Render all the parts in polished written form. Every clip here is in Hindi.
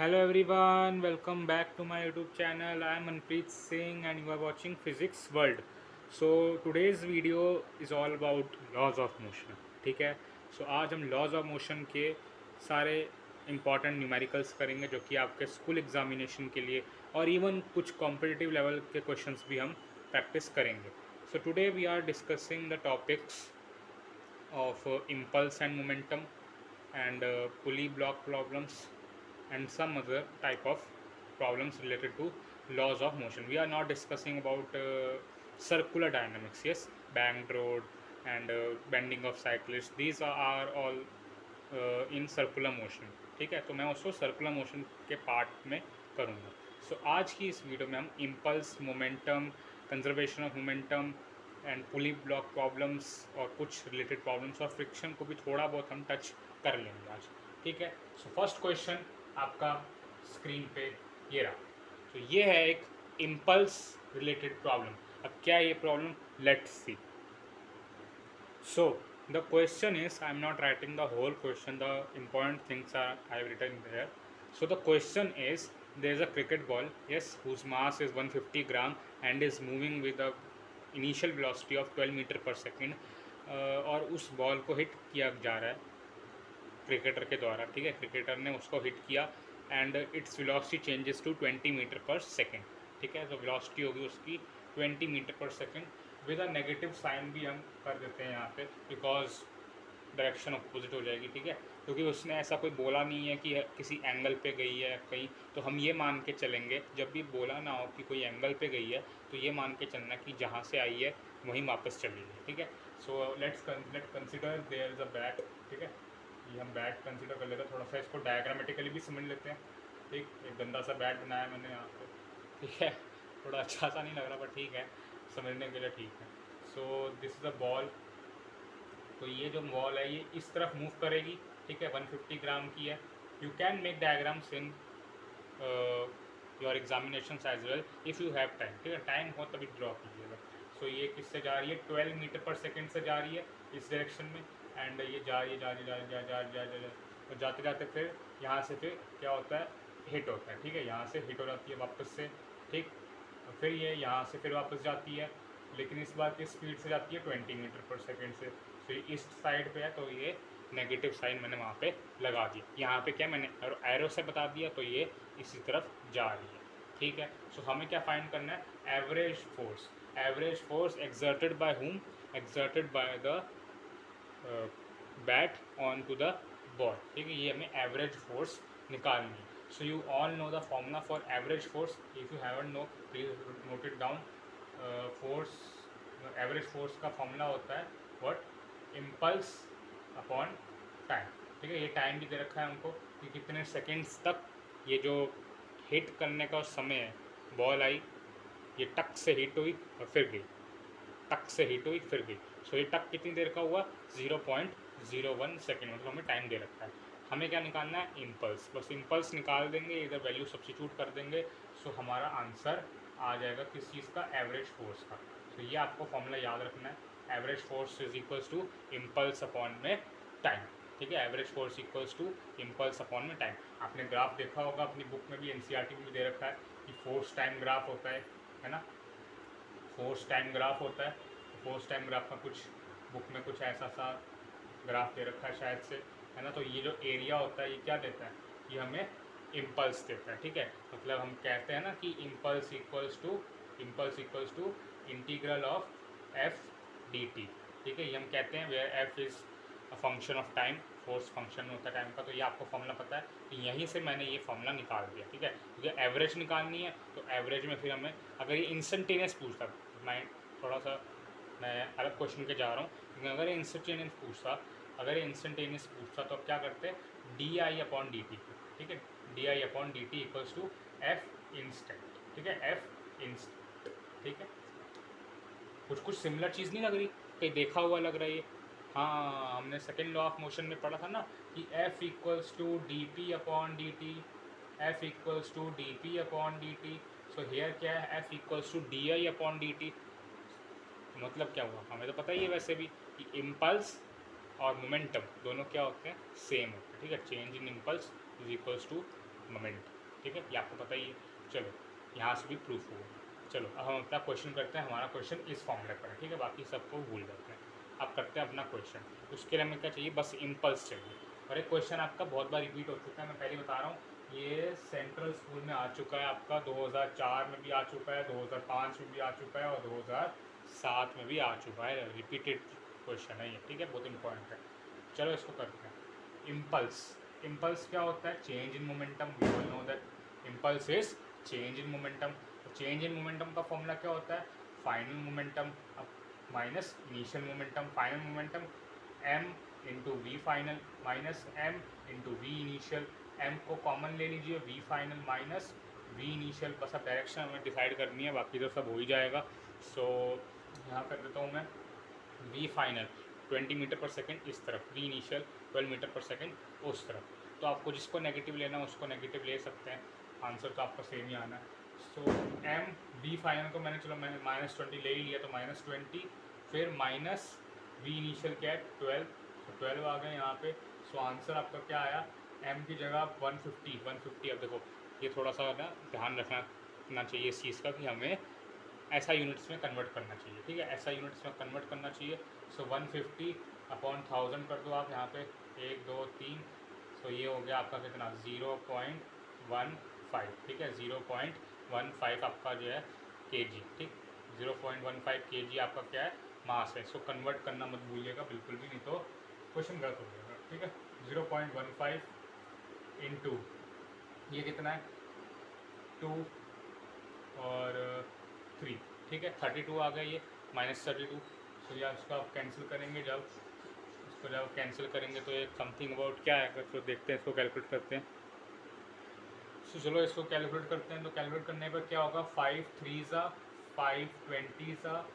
Hello everyone, welcome back to my YouTube channel. I am Manpreet Singh and you are watching Physics World. So today's video is all about laws of motion. ठीक है. So आज हम laws of motion के सारे important numericals करेंगे जो कि आपके स्कूल एग्जामिनेशन के लिए और इवन कुछ कॉम्पिटिटिव लेवल के क्वेश्चंस भी हम प्रैक्टिस करेंगे. So today we are discussing the topics of impulse and momentum and pulley block problems and some other type of problems related to laws of motion. We are not discussing about circular dynamics. Yes, banked road and bending of cyclists. These are all in circular motion. ठीक है, तो मैं उसको सर्कुलर मोशन के पार्ट में करूँगा. सो आज की इस वीडियो में हम impulse, momentum, conservation of momentum and pulley block problems और कुछ रिलेटेड प्रॉब्लम्स और फ्रिक्शन को भी थोड़ा बहुत हम टच कर लेंगे आज. ठीक है. सो फर्स्ट क्वेश्चन आपका स्क्रीन पे ये रहा. तो ये है एक इम्पल्स रिलेटेड प्रॉब्लम. अब क्या है ये problem, let's see. So the question is, I am not writing the whole question, the important things are I have written there. So the question is, there is a cricket ball, yes, whose mass is 150 gram and is moving with a initial velocity of 12 metre per second. और उस बॉल को हिट किया जा रहा है क्रिकेटर के द्वारा. ठीक है, क्रिकेटर ने उसको हिट किया and its velocity changes to 20 metre per second. ठीक है, तो वेलोसिटी होगी उसकी 20 metre per second. With a negative sign भी हम कर देते हैं यहाँ पे बिकॉज डायरेक्शन अपोजिट हो जाएगी. ठीक है, क्योंकि उसने ऐसा कोई बोला नहीं है कि किसी एंगल पे गई है कहीं, तो हम ये मान के चलेंगे जब भी बोला ना हो कि कोई एंगल पे गई है तो ये मान के चलना कि जहाँ से आई है वहीं वापस चली गई. ठीक है, so let consider there is a bat. ठीक है, ये हम बैट कंसिडर कर लेते हैं. थोड़ा सा इसको डायग्रामेटिकली भी समझ लेते हैं. ठीक, एक गंदा सा बैट बनाया मैंने यहाँ पे. ठीक है, थोड़ा अच्छा सा नहीं लग रहा पर ठीक है, समझने के लिए ठीक है. So this is a ball. तो ये जो बॉल है ये इस तरफ मूव करेगी. ठीक है, 150 ग्राम की है. You can make diagrams in your examination as well if you have time. ठीक है, टाइम हो तभी ड्रॉ कीजिएगा. सो ये किससे जा रही है, 12 मीटर पर सेकेंड से जा रही है इस डायरेक्शन में. एंड ये जा रही है, जा रही, जा रही, जा जा जा जा और जाते जाते फिर यहाँ से फिर क्या होता है, हिट होता है. ठीक है, यहाँ से हिट हो जाती है वापस से. ठीक, और फिर ये यहाँ से फिर वापस जाती है, लेकिन इस बार की स्पीड से जाती है 20 मीटर पर सेकेंड से. तो ये ईस्ट साइड पे है तो ये नेगेटिव साइन मैंने वहाँ पे लगा दिया. यहाँ पे क्या मैंने एरो से बता दिया, तो ये इसी तरफ जा रही है. ठीक है, सो हमें क्या फाइंड करना है, average force. Average force exerted by um, exerted by the bat on to the ball. ठीक है, ये हमें एवरेज फोर्स निकालनी है. So you all know the formula for average force. If you haven't no please note it down. Force, average force का फॉर्मूला होता है व्हाट, इम्पल्स अपॉन टाइम. ठीक है, ये टाइम भी दे रखा है हमको कि कितने सेकेंड्स तक ये जो हिट करने का समय है, बॉल आई, ये टक से हिट हुई और फिर गई, टक से हिट हुई फिर गई. सो ये टक कितनी देर का हुआ, 0.01 सेकेंड, मतलब हमें टाइम दे रखा है. हमें क्या निकालना है, इम्पल्स. बस इम्पल्स निकाल देंगे, इधर वैल्यू सब्स्टिट्यूट कर देंगे. सो हमारा आंसर आ जाएगा किस चीज़ का, एवरेज फोर्स का. तो ये आपको फॉर्मूला याद रखना है, average force is equals to impulse upon में टाइम. ठीक है, average force equals to impulse upon में टाइम. आपने ग्राफ देखा होगा अपनी बुक में भी, एनसीईआरटी में भी दे रखा है कि फोर्स टाइम ग्राफ होता है ना. फोर्स टाइम ग्राफ होता है. फोर्स टाइम ग्राफ का कुछ बुक में कुछ ऐसा सा ग्राफ दे रखा है शायद से, है ना. तो ये जो एरिया होता है ये क्या देता है, ये हमें इम्पल्स देता है. ठीक है, मतलब हम कहते हैं ना कि impulse equals to integral of F D T. ठीक है, ये हम कहते हैं where F is a function of time, force function होता है टाइम का. तो ये आपको फॉर्मूला पता है, तो यहीं से मैंने ये फॉर्मूला निकाल दिया. ठीक है, क्योंकि एवरेज निकालनी है तो एवरेज में फिर हमें, अगर ये इंस्टेंटेनियस पूछता, मैं थोड़ा सा मैं अलग क्वेश्चन के जा रहा हूँ, क्योंकि अगर ये इंस्टेंटेनियस पूछता तो अब क्या करते, D I upon D T. ठीक है, D I upon D T equals to F instant. ठीक है, एफ इंस्टेंट. ठीक है, कुछ सिमिलर चीज़ नहीं लग रही, कहीं देखा हुआ लग रहा है ये. हाँ, हमने सेकेंड लॉ ऑफ मोशन में पढ़ा था ना कि F equals to D P upon D T, F equals to D P upon D T. So here क्या है, F equals to D I upon D T. मतलब क्या हुआ, हमें तो पता ही है वैसे भी कि इम्पल्स और मोमेंटम दोनों क्या होते हैं, सेम होते हैं. ठीक है, change in impulse is equals to moment, ठीक है, ये आपको पता ही है। चलो यहाँ से भी प्रूफ हुआ। चलो अब हम अपना क्वेश्चन करते हैं। हमारा क्वेश्चन इस फॉर्मूले पर है, ठीक है, बाकी सबको भूल जाते हैं। अब करते हैं अपना क्वेश्चन। उसके लिए हमें क्या चाहिए, बस इम्पल्स चाहिए। और एक क्वेश्चन आपका बहुत बार रिपीट हो चुका है, मैं पहले बता रहा हूँ, ये सेंट्रल स्कूल में आ चुका है आपका, 2004 में भी आ चुका है, 2005 में भी आ चुका है और 2007 में भी आ चुका है। रिपीटेड क्वेश्चन है ये, ठीक है, बहुत इंपॉर्टेंट है। चलो इसको करते हैं। इम्पल्स, इम्पल्स क्या होता है, change in momentum. We all know that impulse is change in momentum. Change in momentum का फॉर्मूला क्या होता है, final momentum minus initial momentum. Final momentum m into V final minus m into V initial. m को कॉमन ले लीजिए, V final minus V initial. बस अब डायरेक्शन हमें डिसाइड करनी है, बाकी तो सब हो ही जाएगा। सो यहाँ कर देता हूँ मैं, we final 20 metre per second इस तरफ, v initial 12 metre per second उस तरफ। तो आपको जिसको नेगेटिव लेना है उसको नेगेटिव ले सकते हैं, आंसर तो आपका सेम ही आना है। सो एम वी फाइनल को मैंने, चलो मैंने -20 ले ही लिया, तो -20 फिर माइनस वी इनिशियल क्या है 12, तो 12 आ गए यहाँ पे। सो आंसर आपका क्या आया, एम की जगह 150। अब देखो ये थोड़ा सा ना ध्यान रखना चाहिए इस चीज़ का कि हमें ऐसा यूनिट्स में कन्वर्ट करना चाहिए, ठीक है, ऐसा यूनिट्स में कन्वर्ट करना चाहिए। सो 150 अपॉन 1000 कर दो आप यहाँ पे, 1 2 3। सो ये हो गया आपका कितना, 0.15, ठीक है, 0.15 आपका जो है kg, ठीक, 0.15 kg आपका क्या है, मास है। सो कन्वर्ट करना मत भूलिएगा बिल्कुल भी, नहीं तो क्वेश्चन गलत हो जाएगा, ठीक है। 0.15 इंटू ये कितना है 2 और 3, ठीक है, 32 आ गया ये, -32। तो या उसको आप कैंसिल करेंगे, जब कैंसिल करेंगे तो ये समथिंग अबाउट क्या है, तो देखते हैं, इसको कैलकुलेट करते हैं। तो चलो इसको कैलकुलेट करते हैं। तो कैलकुलेट करने पर क्या होगा, 5 3 ज़ा 5 20 ज़ा,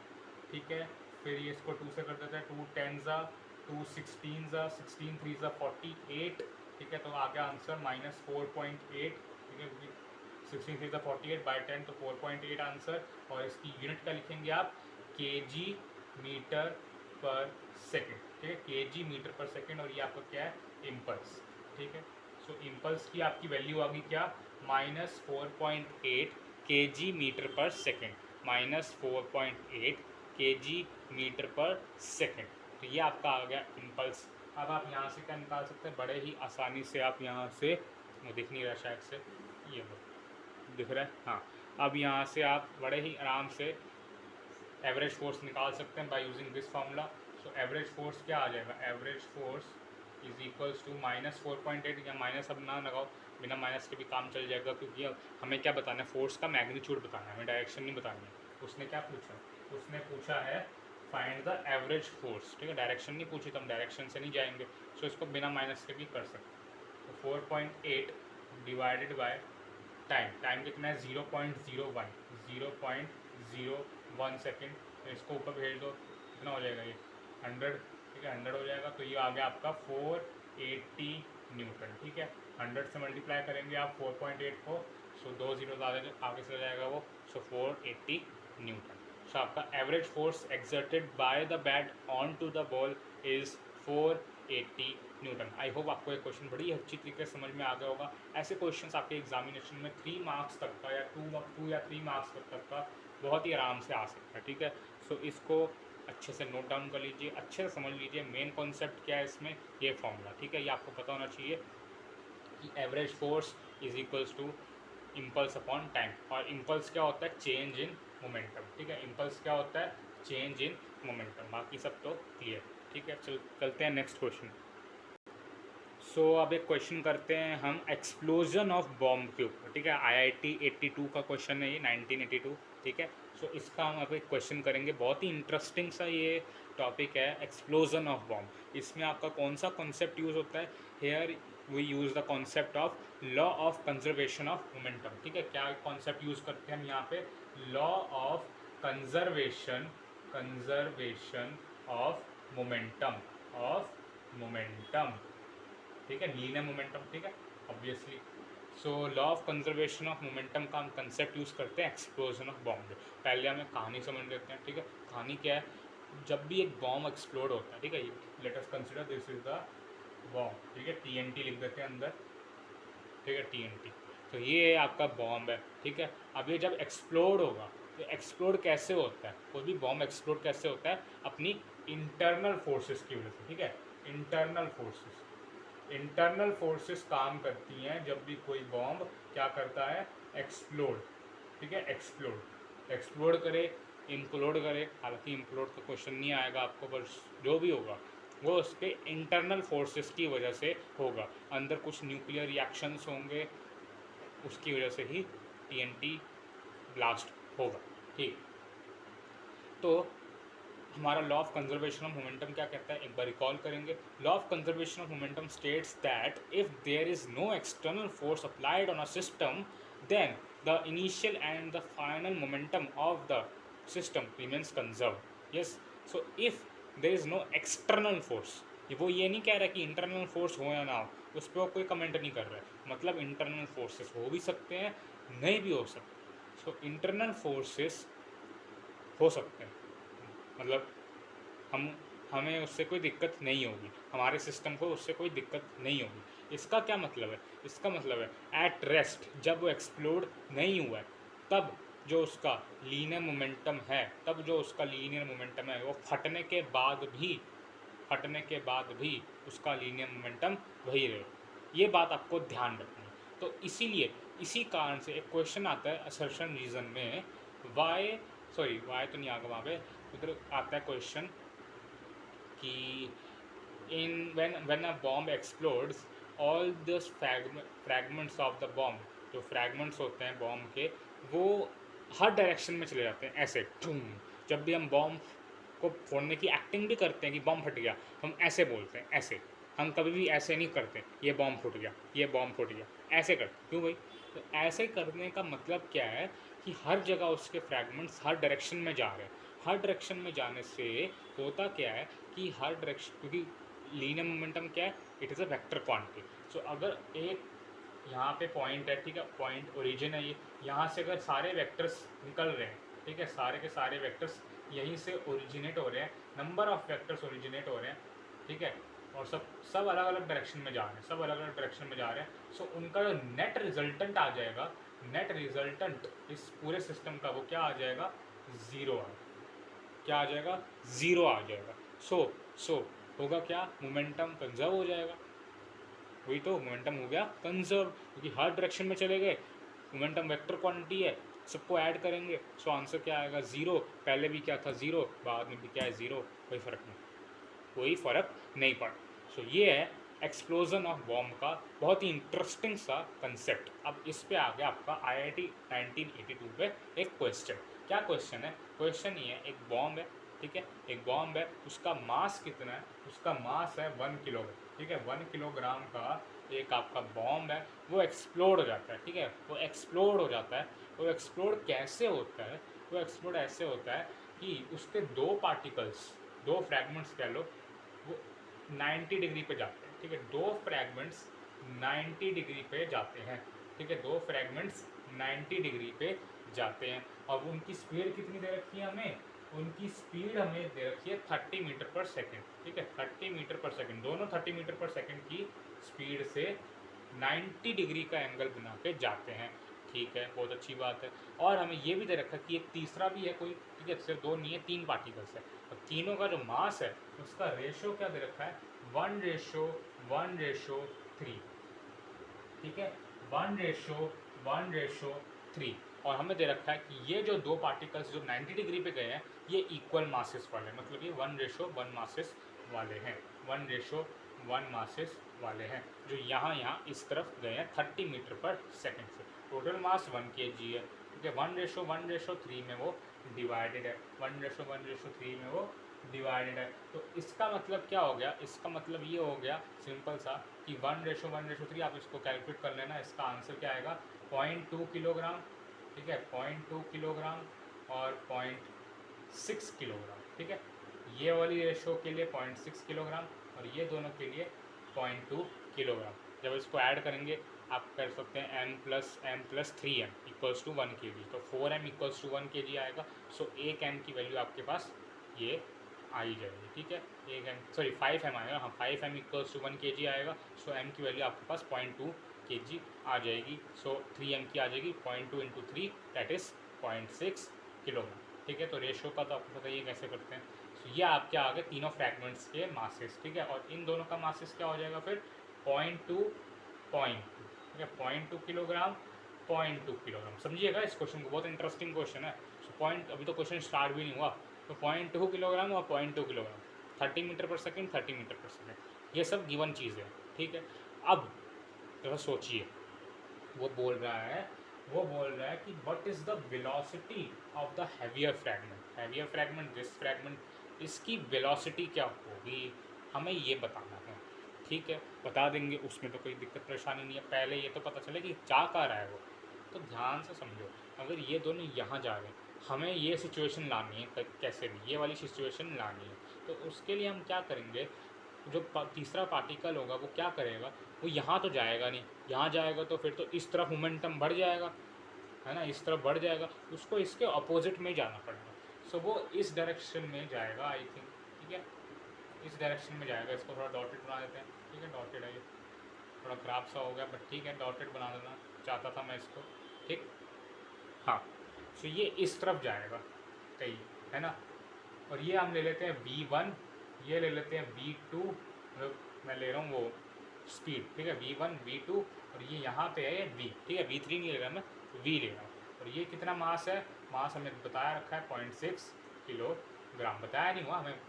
ठीक है, फिर ये इसको 2 से कर देते हैं, 2 10 ज़ा 2 16 ज़ा 16 3 ज़ा 48, ठीक है, तो आ गया आंसर -4.8, ठीक है, 16 3 ज़ा 48 बाई 10 तो 4.8 आंसर। और इसकी यूनिट क्या लिखेंगे आप, kg मीटर पर सेकेंड, ठीक है, kg मीटर पर सेकेंड। और ये आपका क्या है, इम्पल्स, ठीक है। सो इम्पल्स की आपकी वैल्यू आ गई क्या, -4.8 kg metre per second, -4.8 kg metre per second. तो ये आपका आ गया इम्पल्स। अब आप यहाँ से क्या निकाल सकते हैं, बड़े ही आसानी से आप यहाँ से, वो दिख नहीं रहा शायद से, ये दिख रहा है, हाँ, अब यहाँ से आप बड़े ही आराम से एवरेज फोर्स निकाल सकते हैं by using this formula. So average force क्या आ जाएगा, average force is equals to -4.8, या माइनस अब ना लगाओ, बिना माइनस के भी काम चल जाएगा, क्योंकि अब हमें क्या बताना है, फोर्स का मैग्नीट्यूड बताना है, हमें डायरेक्शन नहीं बतानी है। उसने क्या पूछा, उसने पूछा है फाइंड द एवरेज फोर्स, ठीक है, डायरेक्शन नहीं पूछी, तो हम डायरेक्शन से नहीं जाएंगे। सो इसको बिना माइनस के भी कर सकते। तो 4.8 डिवाइडेड बाय टाइम कितना है, 0.01 सेकेंड। तो इसको ऊपर भेज दो, कितना हो जाएगा ये 100, ठीक है, 100 हो जाएगा। तो ये आ गया आपका 480 न्यूटन, ठीक है। 100 से मल्टीप्लाई करेंगे आप 4.8 को, सो 2 जीरो आगे से जाएगा वो, सो 480 न्यूटन। सो आपका average force exerted by the bat on to the ball is 480 newton. I hope आपको ये क्वेश्चन बड़ी अच्छी तरीके से समझ में आ गया होगा। ऐसे क्वेश्चंस आपके एग्जामिनेशन में 3 मार्क्स तक का, या 2 या 3 मार्क्स तक का बहुत ही आराम से आ सकता है, ठीक है। सो इसको अच्छे से नोट डाउन कर लीजिए, अच्छे से समझ लीजिए मेन कॉन्सेप्ट क्या है इसमें, ये फॉर्मूला, ठीक है, ये आपको पता होना चाहिए कि average force is equals to impulse upon time. और इम्पल्स क्या होता है, चेंज इन मोमेंटम, ठीक है, इम्पल्स क्या होता है, चेंज इन मोमेंटम। बाकी सब तो क्लियर, ठीक है। चल चलते हैं नेक्स्ट क्वेश्चन। सो अब एक क्वेश्चन करते हैं हम एक्सप्लोजन ऑफ बॉम्ब के ऊपर, ठीक है, IIT 82 का क्वेश्चन है ये, 1982, ठीक है। सो इसका हम अब एक क्वेश्चन करेंगे, बहुत ही इंटरेस्टिंग सा ये टॉपिक है, एक्सप्लोजन ऑफ बॉम्ब। इसमें आपका कौन सा कॉन्सेप्ट यूज़ होता है, here we use the concept of law of conservation of momentum, ठीक है। क्या कॉन्सेप्ट यूज़ करते हैं हम यहाँ पे, law of conservation of momentum, ठीक है, लीनियर मोमेंटम, ठीक है, obviously. So law of conservation of momentum का हम कंसेप्ट यूज़ करते हैं एक्सप्लोजन ऑफ बॉम्ब। पहले हमें कहानी समझ लेते हैं, ठीक है। कहानी क्या है, जब भी एक बॉम्ब एक्सप्लोड होता है, ठीक है, let us consider this is the bomb, ठीक है, TNT लिख देते हैं अंदर, ठीक है, TNT। तो ये आपका बॉम्ब है, ठीक है। अब ये जब एक्सप्लोड होगा तो एक्सप्लोड कैसे होता है, कोई भी बॉम्ब एक्सप्लोड कैसे होता है, अपनी इंटरनल फोर्सेस की वजह से, ठीक है। इंटरनल फोर्सेस काम करती हैं जब भी कोई बॉम्ब क्या करता है, एक्सप्लोड, ठीक है। एक्सप्लोड करे, इम्प्लोड करे, हालांकि इम्प्लोड का क्वेश्चन नहीं आएगा आपको, पर जो भी होगा वो उसके इंटरनल फोर्सेस की वजह से होगा। अंदर कुछ न्यूक्लियर रिएक्शंस होंगे, उसकी वजह से ही टीएनटी ब्लास्ट होगा, ठीक। तो हमारा law of conservation of momentum क्या कहता है, एक बार रिकॉल करेंगे। Law of conservation of momentum states that if there is no external force applied on a system then the initial and the final momentum of the system remains conserve. Yes, so if there is no external force, वो ये नहीं कह रहा कि इंटरनल फोर्स हो या ना हो, उस पर वो कोई कमेंट नहीं कर रहा है। मतलब इंटरनल फोर्सेस हो भी सकते हैं, नहीं भी हो सकते। सो इंटरनल फोर्सेस हो सकते हैं, मतलब हम हमें उससे कोई दिक्कत नहीं होगी, हमारे सिस्टम को उससे कोई दिक्कत नहीं होगी। इसका क्या मतलब है, इसका मतलब है एट रेस्ट, जब वो एक्सप्लोड नहीं हुआ है तब जो उसका लीनियर मोमेंटम है, तब जो उसका लीनियर मोमेंटम है वो फटने के बाद भी उसका लीनियर मोमेंटम वही रहे। ये बात आपको ध्यान रखनी है। तो इसीलिए इसी कारण से एक क्वेश्चन आता है असर्शन रीजन में, वाई तो नहीं आगा वहाँ पे, उधर आता है क्वेश्चन कि in when a bomb explodes all the fragments of the bomb, जो फ्रैगमेंट्स होते हैं बॉम्ब के, वो हर डायरेक्शन में चले जाते हैं ऐसे ठूम। जब भी हम बॉम्ब को फोड़ने की एक्टिंग भी करते हैं कि बॉम्ब फट गया, हम ऐसे बोलते हैं, ऐसे। हम कभी भी ऐसे नहीं करते ये बॉम्ब फट गया, ये बॉम्ब फट गया, ऐसे करते क्यों भाई? तो ऐसे करने का मतलब क्या है कि हर जगह उसके फ्रैगमेंट्स हर डायरेक्शन में जा रहे हैं। हर डायरेक्शन में जाने से होता क्या है कि हर डायरेक्शन, क्योंकि लीनियर मोमेंटम क्या है, it is a vector quantity. So अगर एक यहाँ पे पॉइंट है, ठीक है, पॉइंट ओरिजिन है ये, यहाँ से अगर सारे वेक्टर्स निकल रहे हैं, ठीक है, सारे के सारे वेक्टर्स यहीं से ओरिजिनेट हो रहे हैं, नंबर ऑफ वेक्टर्स ओरिजिनेट हो रहे हैं, ठीक है, और सब सब अलग अलग डायरेक्शन में जा रहे हैं, सब अलग अलग डायरेक्शन में जा रहे हैं। सो उनका जो नेट रिजल्टेंट आ जाएगा, नेट रिजल्टेंट इस पूरे सिस्टम का वो क्या आ जाएगा, ज़ीरो आ, क्या आ जाएगा, ज़ीरो आ जाएगा। सो होगा क्या, मोमेंटम कंजर्व हो जाएगा। वही तो मोमेंटम हो गया कंजर्व, क्योंकि हर डायरेक्शन में चले गए, मोमेंटम वेक्टर क्वांटिटी है, सबको ऐड करेंगे, सो आंसर क्या आएगा, ज़ीरो। पहले भी क्या था, ज़ीरो, बाद में भी क्या है, ज़ीरो। कोई फ़र्क नहीं पड़ा। सो ये है एक्सप्लोजन ऑफ बॉम्ब का बहुत ही इंटरेस्टिंग सा कंसेप्ट। अब इस पे आ गया आपका IIT 1982 पे एक क्वेश्चन। क्या क्वेश्चन है, क्वेश्चन ये है, एक बॉम्ब है, ठीक है, एक बॉम्ब है, उसका मास कितना है, उसका मास है 1 किलोग्राम, ठीक है, 1 किलोग्राम का एक आपका बॉम्ब है, वो एक्सप्लोड हो जाता है, ठीक है, वो एक्सप्लोड हो जाता है। वो एक्सप्लोड कैसे होता है, वो एक्सप्लोड ऐसे होता है कि उसके दो पार्टिकल्स, दो फ्रैगमेंट्स कह लो, वो 90 डिग्री पे जाते हैं, ठीक है, दो फ्रैगमेंट्स 90 डिग्री पे जाते हैं, ठीक है, दो फ्रैगमेंट्स 90 डिग्री पे जाते हैं। अब उनकी स्पीड कितनी दे रखी है हमें, उनकी स्पीड हमें दे रखी है 30 मीटर पर सेकेंड, ठीक है, 30 मीटर पर सेकेंड, दोनों 30 मीटर पर सेकेंड की स्पीड से 90 डिग्री का एंगल बना के जाते हैं, ठीक है, बहुत अच्छी बात है। और हमें ये भी दे रखा है कि एक तीसरा भी है कोई, ठीक है, सिर्फ दो नहीं है, तीन पार्टिकल्स है, और तीनों का जो मास है उसका रेशो क्या दे रखा है, 1:1:3, ठीक है, 1:1:3। और हमें दे रखा है कि ये जो दो पार्टिकल्स जो 90 डिग्री पे गए हैं ये इक्वल मासेस वाले हैं, मतलब ये 1:1 मासेस वाले हैं, 1:1 मासेस वाले हैं, जो यहाँ यहाँ इस तरफ गए हैं 30 मीटर पर सेकेंड से। टोटल मास 1 kg है, ठीक है, 1:1:3 में वो डिवाइडेड है, 1:1:3 में वो डिवाइडेड है। तो इसका मतलब क्या हो गया, इसका मतलब ये हो गया सिंपल सा कि 1:1:3, आप इसको कैलकुलेट कर लेना, इसका आंसर क्या आएगा, 0.2 किलोग्राम, ठीक है, 0.2 किलोग्राम और 0.6 किलोग्राम, ठीक है, ये वाली रेशो के लिए 0.6 किलोग्राम और ये दोनों के लिए 0.2 किलोग्राम। जब इसको ऐड करेंगे आप कर सकते हैं m+3m इक्वल्स टू 1 kg, तो 4m इक्वल्स टू 1 kg आएगा। सो 1m की वैल्यू आपके पास ये आ ही जाएगी, ठीक है, 5m आएगा, हाँ 5m इक्वल्स टू 1 kg आएगा। सो m की वैल्यू आपके पास 0.2 kg आ जाएगी। सो 3m की आ जाएगी, 0.2 इंटू 3 दैट इज़ 0.6 किलोग्राम। ठीक है, तो रेशो का तो आपको बताइए कैसे करते हैं। तो ये आपके आ गए तीनों फ्रैगमेंट्स के मासेस। ठीक है, और इन दोनों का मासेस क्या हो जाएगा फिर 0.2 0.2। ठीक है, 0.2 किलोग्राम 0.2 किलोग्राम। समझिएगा इस क्वेश्चन को, बहुत इंटरेस्टिंग क्वेश्चन है। पॉइंट अभी तो क्वेश्चन स्टार्ट भी नहीं हुआ, तो 0.2 किलोग्राम और 0.2 kilogram 30 metre per second 30 metre per second, ये सब गिवन चीज़ है। ठीक है, अब जरा सोचिए, वो बोल रहा है कि what is the velocity of the heavier fragment this fragment, इसकी वेलोसिटी क्या होगी, हमें ये बताना है। ठीक है, बता देंगे, उसमें तो कोई दिक्कत परेशानी नहीं है। पहले ये तो पता चले कि जा कहाँ रहा है वो। तो ध्यान से समझो, अगर ये दोनों यहाँ जा रहे हैं, हमें ये सिचुएशन लानी है, कैसे भी ये वाली सिचुएशन लानी है। तो उसके लिए हम क्या करेंगे, जो तीसरा पार्टिकल होगा वो क्या करेगा, वो यहाँ तो जाएगा नहीं, यहाँ जाएगा तो फिर तो इस तरफ मोमेंटम बढ़ जाएगा, है ना, इस तरफ बढ़ जाएगा, उसको इसके अपोजिट में जाना पड़ेगा। सो वो इस डायरेक्शन में जाएगा आई थिंक। ठीक है, इस डायरेक्शन में जाएगा। इसको थोड़ा डॉटेड बना देते हैं। ठीक है, डॉटेड है ये, थोड़ा खराब सा हो गया, बट ठीक है, डॉटेड बना देना चाहता था मैं इसको। ठीक, हाँ, सो ये इस तरफ जाएगा कहीं, है ना। और ये हम ले लेते हैं v1, ये ले लेते हैं v2, मैं ले रहा हूँ वो स्पीड। ठीक है, v1 v2, और ये यहाँ पे है v। ठीक है, v3 नहीं ले रहा मैं, v ले रहा हूँ। और ये कितना मास है, मास हमें बताया रखा है 0.6 किलोग्राम, बताया नहीं हुआ, हमें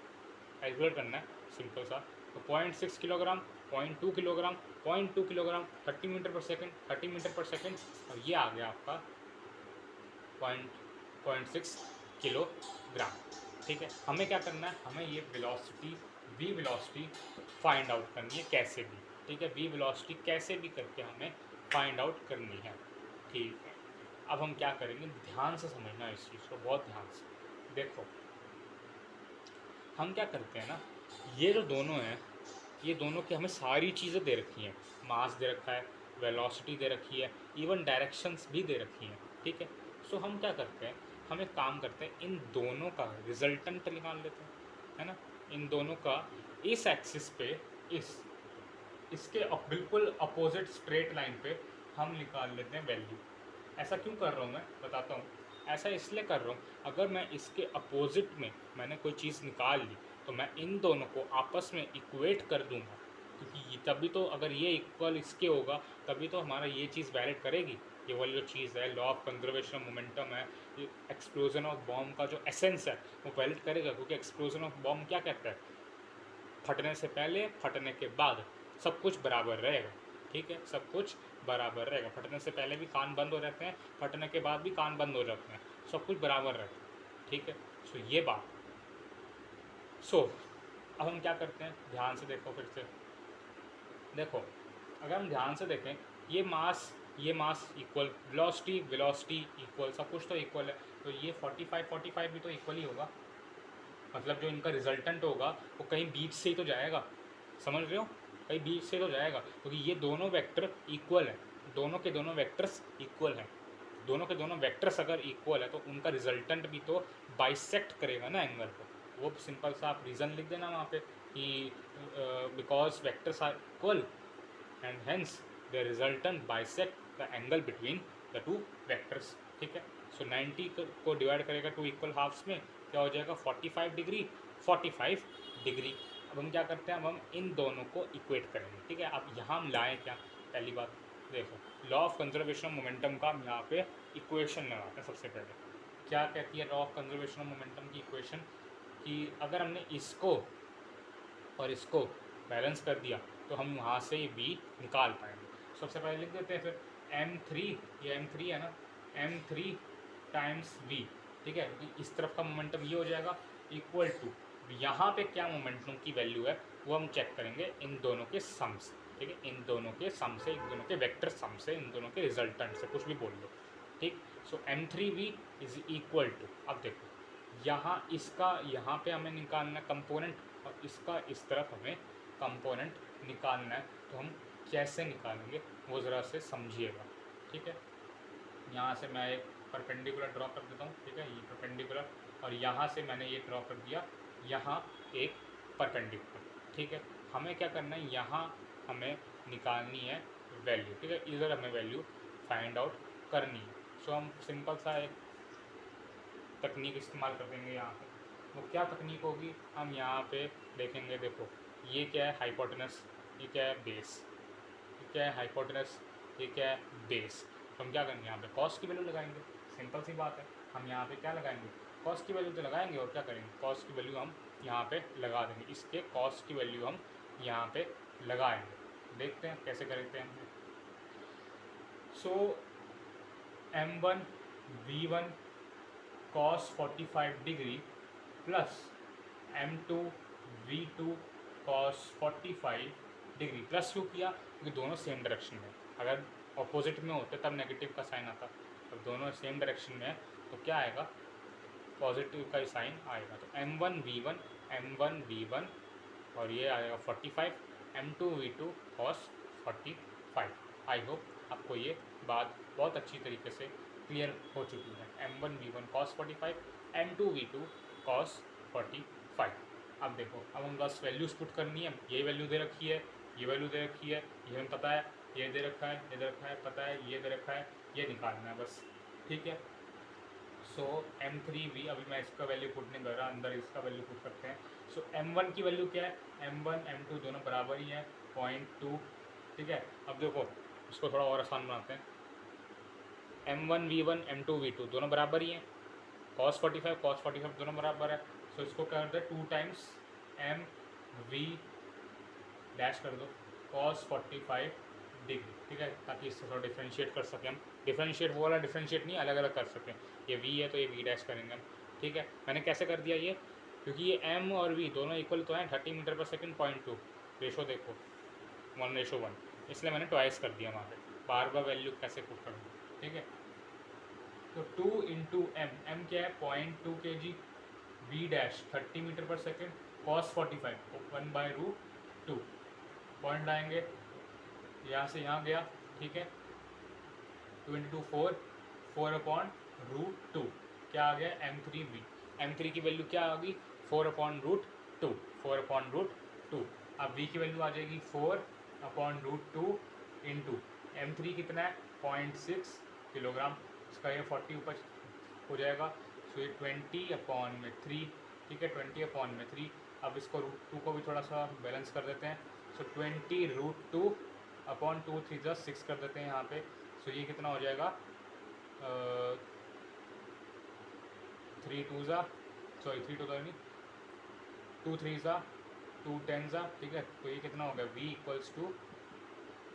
कैलकुलेट करना है सिंपल सा। तो 0.6 kilogram, 0.2 kilogram, 0.2 kilogram 30 metre per second, 30 metre per second, और ये आ गया आपका 0.6 किलोग्राम। ठीक है, हमें क्या करना है, हमें ये velocity v velocity find out करनी है कैसे भी। ठीक है, v वेलोसिटी कैसे भी करके हमें फाइंड आउट करनी है। ठीक है, अब हम क्या करेंगे, ध्यान से समझना इस चीज़ को, बहुत ध्यान से देखो। हम क्या करते हैं ना, ये जो दोनों हैं, ये दोनों की हमें सारी चीज़ें दे रखी हैं, मास दे रखा है, वेलोसिटी दे रखी है, इवन डायरेक्शंस भी दे रखी हैं। ठीक है, सो हम क्या करते हैं, हम एक काम करते हैं, इन दोनों का रिजल्टेंट निकाल लेते हैं, है ना। इन दोनों का इस एक्सिस पे, इसके बिल्कुल अपोजिट स्ट्रेट लाइन पे हम निकाल लेते हैं वैल्यू। ऐसा क्यों कर रहा हूँ मैं बताता हूँ। ऐसा इसलिए कर रहा हूँ, अगर मैं इसके अपोजिट में मैंने कोई चीज़ निकाल ली, तो मैं इन दोनों को आपस में इक्वेट कर दूंगा, क्योंकि तभी तो, अगर ये इक्वल इसके होगा तभी तो हमारा ये चीज़ वैलिड करेगी। ये वाली जो चीज़ है, law of conservation of momentum है, ये एक्सप्लोजन ऑफ बॉम्ब का जो एसेंस है वो वैलिड करेगा, क्योंकि एक्सप्लोजन ऑफ बॉम्ब क्या कहता है, फटने से पहले फटने के बाद सब कुछ बराबर रहेगा। ठीक है, सब कुछ बराबर रहेगा, फटने से पहले भी कान बंद हो जाते हैं, फटने के बाद भी कान बंद हो जाते हैं, सब कुछ बराबर रहता है। ठीक है, सो ये बात। सो अब हम क्या करते हैं, ध्यान से देखो, फिर से देखो, अगर हम ध्यान से देखें, ये mass equal velocity, velocity equal, सब कुछ तो इक्वल है, तो ये 45 भी तो इक्वल ही होगा। मतलब जो इनका रिजल्टेंट होगा वो कहीं बीच से ही तो जाएगा, समझ रहे हो, कहीं बीच से तो जाएगा, क्योंकि ये दोनों वेक्टर इक्वल है, दोनों के दोनों वेक्टर्स इक्वल हैं। दोनों के दोनों वेक्टर्स अगर इक्वल है तो उनका रिजल्टेंट भी तो बाइसेक्ट करेगा ना एंगल को। वो सिंपल सा आप रीज़न लिख देना वहाँ पे कि because vectors are equal and hence the resultant bisect the angle between the two vectors. ठीक है, सो 90 को डिवाइड करेगा टू इक्वल हाफ्स में, क्या हो जाएगा 45 डिग्री, 45 डिग्री। अब हम क्या करते हैं, अब हम इन दोनों को इक्वेट करेंगे। ठीक है, अब यहाँ हम लाएँ क्या, पहली बात देखो, law of conservation of momentum का हम यहाँ पे इक्वेशन लगाते हैं। सबसे पहले क्या कहती है law of conservation of momentum की इक्वेशन, कि अगर हमने इसको और इसको बैलेंस कर दिया तो हम वहाँ से ये b निकाल पाएंगे। सबसे पहले लिख देते हैं फिर m3, ये m3 है ना, m3 टाइम्स v। ठीक है, इस तरफ का मोमेंटम ये हो जाएगा इक्वल टू, यहाँ पे क्या मोमेंटम की वैल्यू है वो हम चेक करेंगे इन दोनों के सम से। ठीक है, इन दोनों के सम से, इन दोनों के वेक्टर सम से, इन दोनों के रिजल्टेंट से, कुछ भी बोल लो। ठीक, सो m3v इज इक्वल टू, अब देखो यहाँ इसका, यहाँ पे हमें निकालना कंपोनेंट, और इसका इस तरफ हमें कंपोनेंट निकालना है। तो हम कैसे निकालेंगे वो ज़रा से समझिएगा। ठीक है, यहाँ से मैं एक परपेंडिकुलर ड्रॉ कर देता हूँ। ठीक है, ये परपेंडिकुलर, और यहाँ से मैंने ये ड्रॉ कर दिया, यहाँ एक परपेंडिकुलर। ठीक है, हमें क्या करना है, यहाँ हमें निकालनी है वैल्यू, ठीक है, इधर हमें वैल्यू फाइंड आउट करनी है। सो हम सिंपल सा एक तकनीक इस्तेमाल कर देंगे यहाँ पे। वो क्या तकनीक होगी, हम यहाँ पे देखेंगे, देखो ये क्या है हाइपोटेनस, ये क्या है बेस, ये क्या है हाइपोटेनस, ये क्या है बेस। तो हम क्या करेंगे, यहाँ पे कॉस की वैल्यू लगाएंगे, सिंपल सी बात है। हम यहाँ पे क्या लगाएंगे, कॉस की वैल्यू तो लगाएंगे, और क्या करेंगे, कॉस की वैल्यू हम यहाँ पे लगा देंगे, इसके कॉस की वैल्यू हम यहाँ पे लगाएंगे। देखते हैं कैसे करते हैं। सो m1 v1 cos 45 degree plus m2 v2 cos 45 degree. Plus क्यों किया, क्योंकि दोनों सेम डायरेक्शन में। अगर ऑपोजिट में होते तब नेगेटिव का साइन आता, अब दोनों सेम डायरेक्शन में है तो क्या आएगा, पॉजिटिव का ही साइन आएगा। तो m1 v1 और ये आएगा 45, m2 v2 cos 45। आई होप आपको ये बात बहुत अच्छी तरीके से क्लियर हो चुकी है। m1 v1 cos 45, m2 v2 cos 45। अब देखो, अब हम बस वैल्यूज पुट करनी है। ये वैल्यू दे रखी है, ये वैल्यू दे रखी है, ये हमें पता है, ये दे रखा है, ये दे रखा है, पता है, ये दे रखा है, ये निकालना है बस, ठीक है। सो m3v, अभी मैं इसका वैल्यू पुट नहीं कर रहा, अंदर इसका वैल्यू पुट करते हैं। सो m1 की वैल्यू क्या है, m1 m2 दोनों बराबर ही है 0.2, ठीक है। अब देखो इसको थोड़ा और आसान बनाते हैं, m1 v1 m2 v2 दोनों बराबर ही हैं, cos 45 दोनों बराबर है। सो इसको क्या करते हैं, 2 टाइम्स m v डैश कर दो cos 45 डिग्री, ठीक है, ताकि इससे थोड़ा डिफ्रेंशिएट कर सकें हम। डिफ्रेंशिएट वो वाला डिफ्रेंशिएट नहीं, अलग अलग कर सकें। ये v है तो ये v डैश करेंगे हम, ठीक है। मैंने कैसे कर दिया ये, क्योंकि ये m और v दोनों इक्वल तो हैं, 30 मीटर पर सेकेंड 0.2, रेशो देखो 1:1, इसलिए मैंने ट्वाइस कर दिया वहाँ पे। बार बार वैल्यू कैसे पुट करूँ, ठीक है। तो 2 इंटू m क्या है 0.2 kg, v dash 30 metre per second, cos 45 1/√2, point लाएंगे यहाँ से यहाँ गया, ठीक है। 2 इंटू 4/√2 क्या आ गया, m3v। m3 की वैल्यू क्या आ गई, 4/√2, 4/√2। अब v की वैल्यू आ जाएगी 4/√2 इंटू m3 कितना है 0.6 किलोग्राम, इसका ये 40 ऊपर हो जाएगा। सो ये 20/3, ठीक है, 20/3। अब इसको √2 को भी थोड़ा सा बैलेंस कर देते हैं। सो 20√2/2 3 + 6 कर देते हैं यहाँ पे। सो ये कितना हो जाएगा, 3 2 सॉरी 3 2 नहीं, 2 3 2 10, ठीक है। तो ये कितना हो गया, v =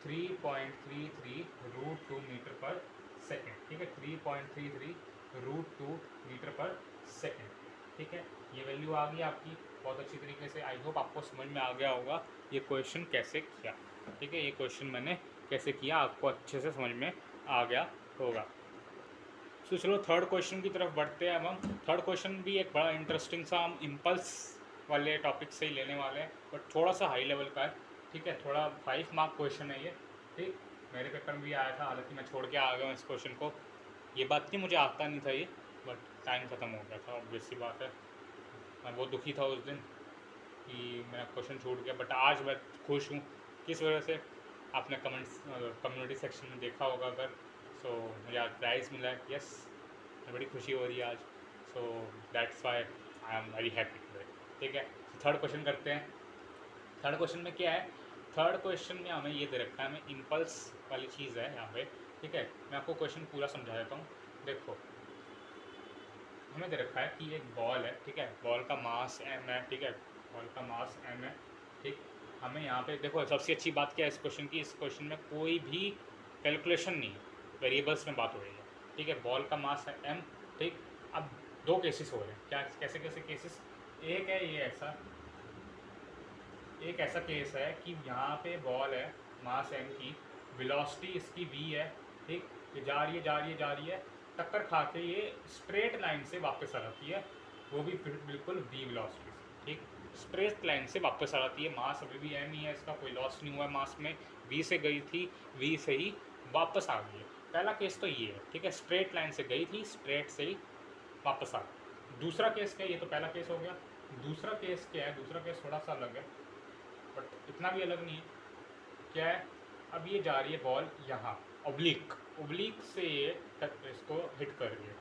3.33√2 मीटर पर सेकेंड, ठीक है, 3.33√2 मीटर पर सेकेंड, ठीक है। ये वैल्यू आ गई आपकी बहुत अच्छी तरीके से। आई होप आपको समझ में आ गया होगा ये क्वेश्चन कैसे किया, ठीक है। ये क्वेश्चन मैंने कैसे किया आपको अच्छे से समझ में आ गया होगा। तो चलो थर्ड क्वेश्चन की तरफ बढ़ते हैं। अब हम थर्ड क्वेश्चन भी एक बड़ा इंटरेस्टिंग सा, हम इम्पल्स वाले टॉपिक से ही लेने वाले हैं, बट थोड़ा सा हाई लेवल का है, ठीक है। थोड़ा 5 मार्क क्वेश्चन है ये, ठीक। मेरे पेपर में भी आया था, हालांकि मैं छोड़ के आ गया हूँ इस क्वेश्चन को। ये बात नहीं मुझे आता नहीं था ये, बट टाइम ख़त्म हो गया था, ऑब्वियस सी बात है। मैं बहुत दुखी था उस दिन कि मेरा क्वेश्चन छूट गया, बट आज मैं खुश हूँ। किस वजह से, आपने कम्युनिटी सेक्शन में देखा होगा अगर, सो मुझे आज प्राइज़ मिला है, यस, बड़ी खुशी हो रही है आज। So that's why I am very happy today, ठीक है। थर्ड क्वेश्चन करते हैं। थर्ड क्वेश्चन में क्या है, थर्ड क्वेश्चन में हमें ये दे रखा है, हमें इम्पल्स वाली चीज़ है यहाँ पे, ठीक है। मैं आपको क्वेश्चन पूरा समझा देता हूँ। देखो हमें दे रखा है कि एक बॉल है, ठीक है, बॉल का मास m है, ठीक है, बॉल का मास m है, ठीक। हमें यहाँ पे देखो सबसे अच्छी बात क्या है इस क्वेश्चन की, इस क्वेश्चन में कोई भी कैलकुलेशन नहीं है, वेरिएबल्स में बात हो रही है, ठीक है। बॉल का मास है m, ठीक। अब 2 केसेस हो रहे हैं, क्या कैसे कैसे केसेस, एक है ये ऐसा, एक ऐसा केस है कि यहाँ पे बॉल है मास m की, वेलोसिटी इसकी v है, ठीक। ये जा रही है जा रही है जा रही है, टक्कर खा के ये स्ट्रेट लाइन से वापस आ जाती है, वो भी बिल्कुल v वेलोसिटी से, ठीक। स्ट्रेट लाइन से वापस आ जाती है, मास अभी भी m ही है, इसका कोई लॉस नहीं हुआ है मास में, v से गई थी, v से ही वापस आ गई है। पहला केस तो ये है, ठीक है, स्ट्रेट लाइन से गई थी, स्ट्रेट से ही वापस आ गई। दूसरा केस क्या है, ये तो पहला केस हो गया। दूसरा केस क्या है, दूसरा केस थोड़ा सा अलग है, बट इतना भी अलग नहीं है। क्या है, अब ये जा रही है बॉल यहाँ ओब्लिक, ओब्लिक से ये इसको हिट कर रही है।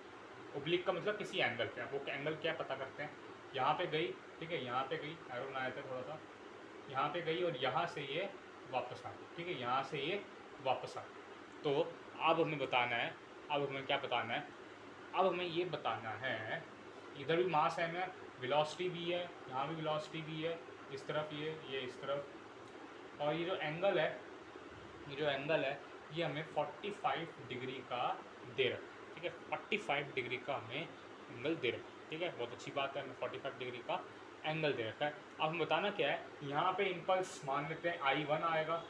ओब्लिक का मतलब किसी एंगल पे, आप वो एंगल क्या पता करते हैं, यहाँ पे गई, ठीक है, यहाँ पे गई, एरो बनाया था थोड़ा सा, यहाँ पे गई और यहाँ से ये वापस आ गई, ठीक है, यहाँ से ये वापस आ गई। तो अब हमें बताना है, अब हमें क्या बताना है, अब हमें ये बताना है, इधर भी मास है ना, वेलोसिटी भी है, यहाँ भी वेलोसिटी भी है, इस तरफ ये इस तरफ, और ये जो एंगल है, ये जो एंगल है ये हमें 45 डिग्री का दे रहा है, ठीक है, 45 डिग्री का हमें एंगल दे रहा है, ठीक है, बहुत अच्छी बात है, हमें 45 डिग्री का एंगल दे रखा है। अब हम बताना क्या है, यहाँ पे इम्पल्स मान लेते हैं I1 आएगा,